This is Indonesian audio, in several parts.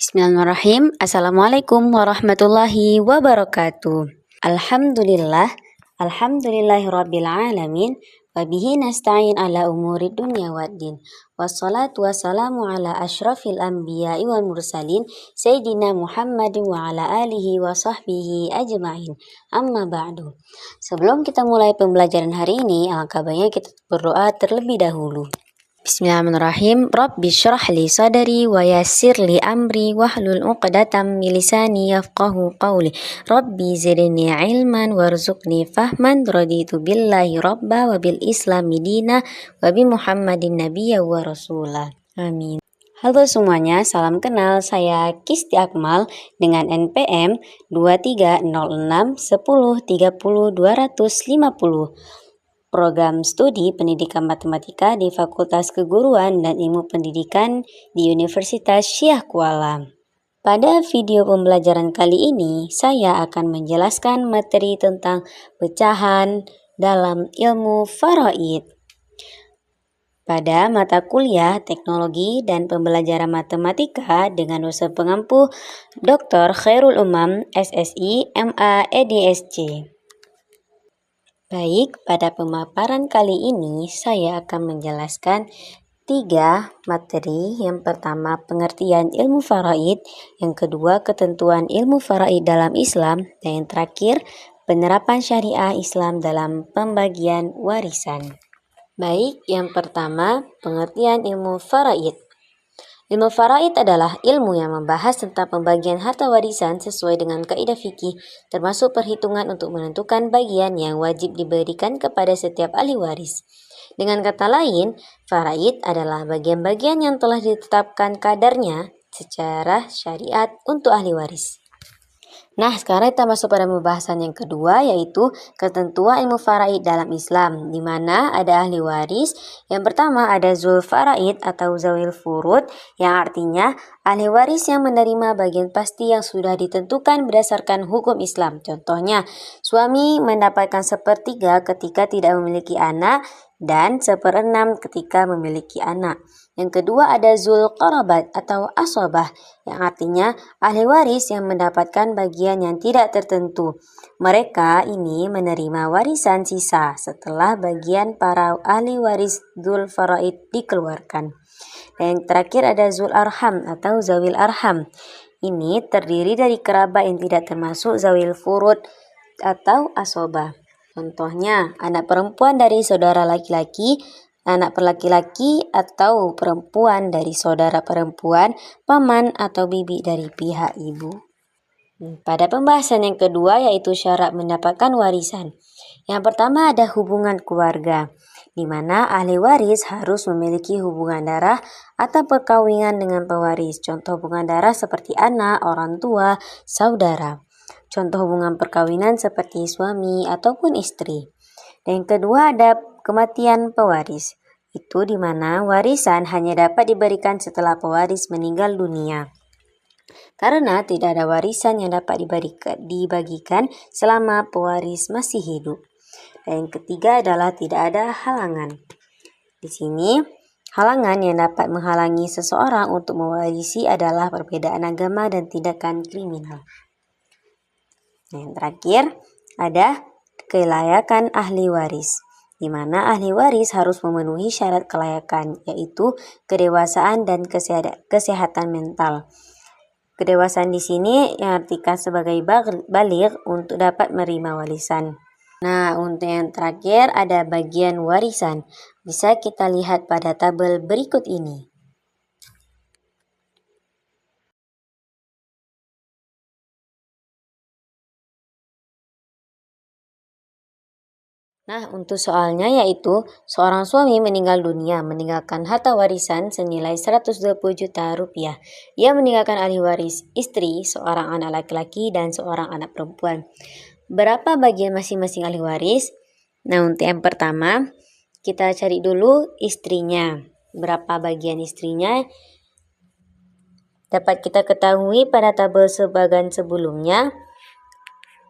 Bismillahirrahmanirrahim. Assalamualaikum warahmatullahi wabarakatuh. Alhamdulillahirabbil alamin. Wabihi nasta'in ala umuri dunya waddin. Wassalatu wassalamu ala asyrafil anbiya'i wal mursalin Sayyidina Muhammadin wa ala alihi wa sahbihi ajma'in. Amma ba'du. Sebelum kita mulai pembelajaran hari ini, alangkah baiknya kita berdoa terlebih dahulu. Bismillahirrahmanirrahim. Rabbi syrah li sadari wa yassir li amri wahlul 'uqdatam min lisani yafqahu qawli. Rabbi zidni ilman warzuqni fahman. Raditu billahi rabba wa bil islami dina wa bi Muhammadin nabiyya wa rasulah. Amin. Halo semuanya, salam kenal. Saya Kisti Akmal dengan NPM 23061030 Program Studi Pendidikan Matematika di Fakultas Keguruan dan Ilmu Pendidikan di Universitas Syekh Kuala. Pada video pembelajaran kali ini, saya akan menjelaskan materi tentang pecahan dalam ilmu faraid. Pada mata kuliah Teknologi dan Pembelajaran Matematika dengan dosen pengampu Dr. Khairul Umam, SSI, MA, EDSC. Baik, pada pemaparan kali ini saya akan menjelaskan 3 materi. Yang pertama, pengertian ilmu faraid. Yang kedua, ketentuan ilmu faraid dalam Islam. Dan yang terakhir, penerapan syariah Islam dalam pembagian warisan. Baik, yang pertama, pengertian ilmu faraid. Ilmu faraid adalah ilmu yang membahas tentang pembagian harta warisan sesuai dengan kaidah fikih, termasuk perhitungan untuk menentukan bagian yang wajib diberikan kepada setiap ahli waris. Dengan kata lain, faraid adalah bagian-bagian yang telah ditetapkan kadarnya secara syariat untuk ahli waris. Nah, sekarang kita masuk pada pembahasan yang kedua, yaitu ketentuan ilmu faraid dalam Islam, di mana ada ahli waris. Yang pertama ada zul faraid atau zawil furud, yang artinya ahli waris yang menerima bagian pasti yang sudah ditentukan berdasarkan hukum Islam. Contohnya, suami mendapatkan 1/3 ketika tidak memiliki anak dan 1/6 ketika memiliki anak. Yang kedua ada zul qarabat atau asobah, yang artinya ahli waris yang mendapatkan bagian yang tidak tertentu. Mereka ini menerima warisan sisa setelah bagian para ahli waris zul faraid dikeluarkan. Dan yang terakhir ada zul arham atau zawil arham. Ini terdiri dari kerabat yang tidak termasuk zawil furud atau asobah. Contohnya, anak perempuan dari saudara laki-laki, anak laki-laki atau perempuan dari saudara perempuan, paman atau bibi dari pihak ibu. Pada pembahasan yang kedua yaitu syarat mendapatkan warisan. Yang pertama ada hubungan keluarga, di mana ahli waris harus memiliki hubungan darah atau perkawinan dengan pewaris. Contoh hubungan darah seperti anak, orang tua, saudara. Contoh hubungan perkawinan seperti suami ataupun istri. Dan yang kedua ada kematian pewaris. Itu di mana warisan hanya dapat diberikan setelah pewaris meninggal dunia. Karena tidak ada warisan yang dapat dibagikan selama pewaris masih hidup. Dan yang ketiga adalah tidak ada halangan. Di sini, halangan yang dapat menghalangi seseorang untuk mewarisi adalah perbedaan agama dan tindakan kriminal. Yang terakhir ada kelayakan ahli waris, di mana ahli waris harus memenuhi syarat kelayakan, yaitu kedewasaan dan kesehatan mental. Kedewasaan di sini yang artikan sebagai baligh untuk dapat menerima warisan. Nah, untuk yang terakhir ada bagian warisan. Bisa kita lihat pada tabel berikut ini. Nah, untuk soalnya yaitu seorang suami meninggal dunia meninggalkan harta warisan senilai 120 juta rupiah. Ia meninggalkan ahli waris istri, seorang anak laki-laki dan seorang anak perempuan. Berapa bagian masing-masing ahli waris? Nah, untuk yang pertama kita cari dulu istrinya. Berapa bagian istrinya? Dapat kita ketahui pada tabel sebagian sebelumnya.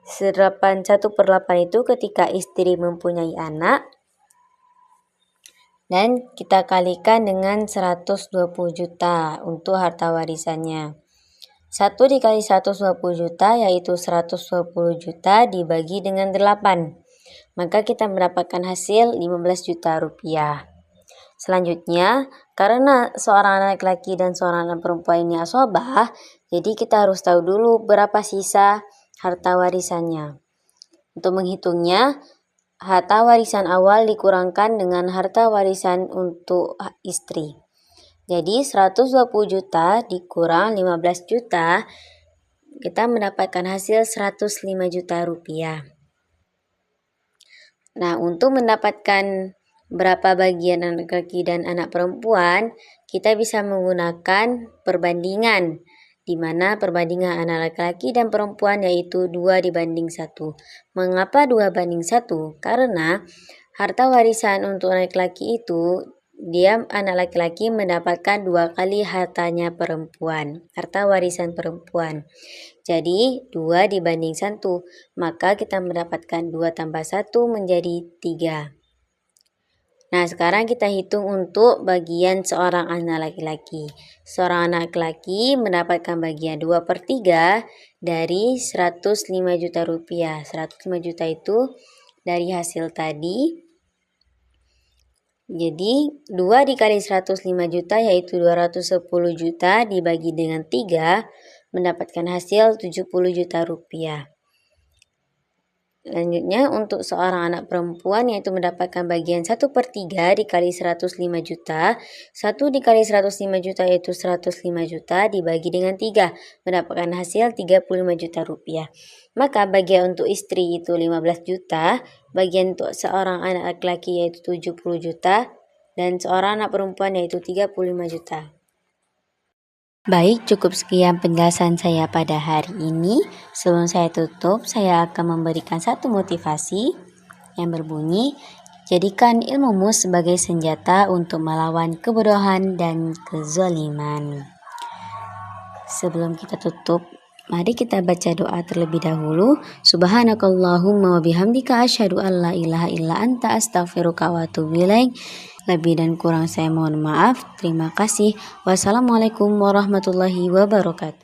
1/8 itu ketika istri mempunyai anak, dan kita kalikan dengan 120 juta untuk harta warisannya. 1 dikali 120 juta yaitu 120 juta dibagi dengan 8. Maka kita mendapatkan hasil 15 juta rupiah. Selanjutnya, karena seorang anak laki dan seorang anak perempuan ini asobah, jadi kita harus tahu dulu berapa sisa harta warisannya. Untuk menghitungnya, harta warisan awal dikurangkan dengan harta warisan untuk istri. Jadi 120 juta dikurang 15 juta, kita mendapatkan hasil 105 juta rupiah. Nah, untuk mendapatkan berapa bagian anak laki dan anak perempuan, kita bisa menggunakan perbandingan, di mana perbandingan anak laki-laki dan perempuan yaitu 2:1. Mengapa 2:1? Karena harta warisan untuk anak laki itu, anak laki-laki mendapatkan 2 kali hartanya perempuan, harta warisan perempuan. Jadi 2:1, maka kita mendapatkan 2 tambah 1 menjadi 3. Nah, sekarang kita hitung untuk bagian seorang anak laki-laki. Seorang anak laki mendapatkan bagian 2/3 dari 105 juta rupiah. 105 juta itu dari hasil tadi. Jadi 2 dikali 105 juta yaitu 210 juta dibagi dengan 3 mendapatkan hasil 70 juta rupiah. Selanjutnya untuk seorang anak perempuan yaitu mendapatkan bagian 1/3 dikali 105 juta. 1 dikali 105 juta yaitu 105 juta dibagi dengan 3 mendapatkan hasil 35 juta rupiah. Maka bagian untuk istri itu 15 juta, bagian untuk seorang anak laki-laki yaitu 70 juta, dan seorang anak perempuan yaitu 35 juta. Baik, cukup sekian penjelasan saya pada hari ini. Sebelum saya tutup, saya akan memberikan satu motivasi yang berbunyi, jadikan ilmumu sebagai senjata untuk melawan kebodohan dan kezaliman. Sebelum kita tutup, mari kita baca doa terlebih dahulu. Subhanakallahumma wa bihamdika asyhadu an la ilaha illa anta astaghfiruka wa atubu ilaik. Lebih dan kurang saya mohon maaf. Terima kasih. Wassalamualaikum warahmatullahi wabarakatuh.